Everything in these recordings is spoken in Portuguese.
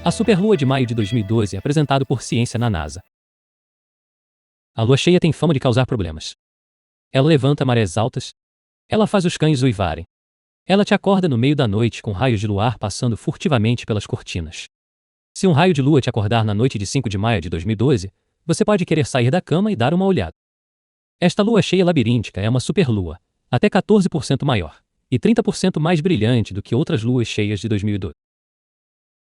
A superlua de maio de 2012 é apresentado por ciência na NASA. A lua cheia tem fama de causar problemas. Ela levanta marés altas. Ela faz os cães uivarem. Ela te acorda no meio da noite com raios de luar passando furtivamente pelas cortinas. Se um raio de lua te acordar na noite de 5 de maio de 2012, você pode querer sair da cama e dar uma olhada. Esta lua cheia labiríntica é uma superlua, até 14% maior, e 30% mais brilhante do que outras luas cheias de 2012.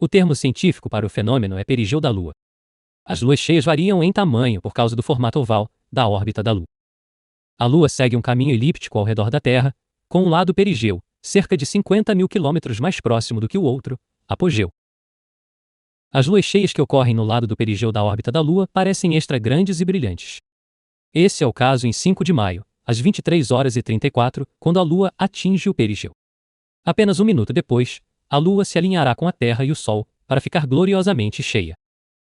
O termo científico para o fenômeno é perigeu da Lua. As luas cheias variam em tamanho por causa do formato oval da órbita da Lua. A Lua segue um caminho elíptico ao redor da Terra, com um lado perigeu, cerca de 50 mil quilômetros mais próximo do que o outro, apogeu. As luas cheias que ocorrem no lado do perigeu da órbita da Lua parecem extra grandes e brilhantes. Esse é o caso em 5 de maio, às 23h34, quando a Lua atinge o perigeu. Apenas um minuto depois, a Lua se alinhará com a Terra e o Sol para ficar gloriosamente cheia.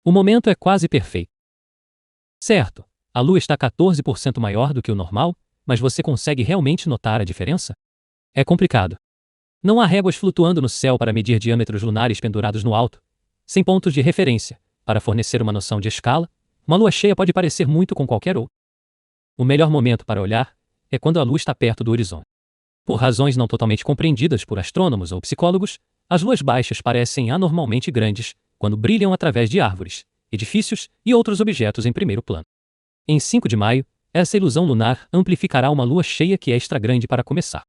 O momento é quase perfeito. Certo, a Lua está 14% maior do que o normal, mas você consegue realmente notar a diferença? É complicado. Não há réguas flutuando no céu para medir diâmetros lunares pendurados no alto, sem pontos de referência, para fornecer uma noção de escala. Uma lua cheia pode parecer muito com qualquer outra. O melhor momento para olhar é quando a Lua está perto do horizonte. Por razões não totalmente compreendidas por astrônomos ou psicólogos, as luas baixas parecem anormalmente grandes quando brilham através de árvores, edifícios e outros objetos em primeiro plano. Em 5 de maio, essa ilusão lunar amplificará uma lua cheia que é extra grande para começar.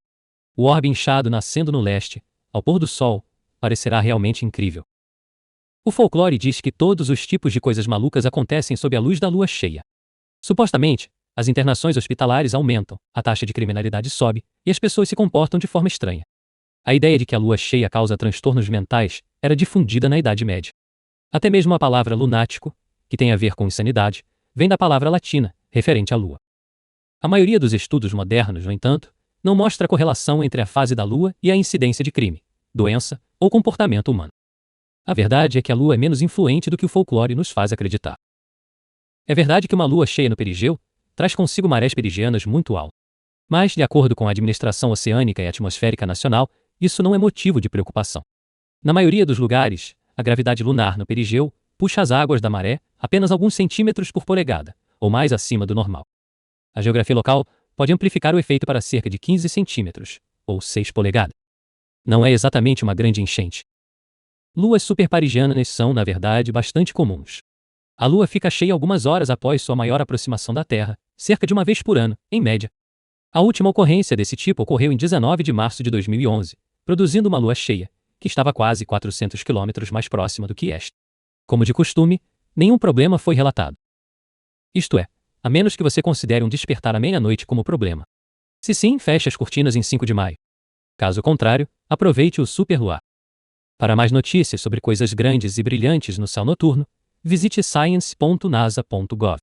O orbe inchado nascendo no leste, ao pôr do sol, parecerá realmente incrível. O folclore diz que todos os tipos de coisas malucas acontecem sob a luz da lua cheia. Supostamente, as internações hospitalares aumentam, a taxa de criminalidade sobe e as pessoas se comportam de forma estranha. A ideia de que a lua cheia causa transtornos mentais era difundida na Idade Média. Até mesmo a palavra lunático, que tem a ver com insanidade, vem da palavra latina, referente à lua. A maioria dos estudos modernos, no entanto, não mostra correlação entre a fase da lua e a incidência de crime, doença ou comportamento humano. A verdade é que a lua é menos influente do que o folclore nos faz acreditar. É verdade que uma lua cheia no perigeu traz consigo marés perigianas muito altas. Mas, de acordo com a Administração Oceânica e Atmosférica Nacional, isso não é motivo de preocupação. Na maioria dos lugares, a gravidade lunar no perigeu puxa as águas da maré apenas alguns centímetros por polegada, ou mais acima do normal. A geografia local pode amplificar o efeito para cerca de 15 centímetros, ou 6 polegadas. Não é exatamente uma grande enchente. Luas superparigianas são, na verdade, bastante comuns. A Lua fica cheia algumas horas após sua maior aproximação da Terra, cerca de uma vez por ano, em média. A última ocorrência desse tipo ocorreu em 19 de março de 2011, produzindo uma lua cheia, que estava quase 400 quilômetros mais próxima do que esta. Como de costume, nenhum problema foi relatado. Isto é, a menos que você considere um despertar à meia-noite como problema. Se sim, feche as cortinas em 5 de maio. Caso contrário, aproveite o superluar. Para mais notícias sobre coisas grandes e brilhantes no céu noturno, visite science.nasa.gov.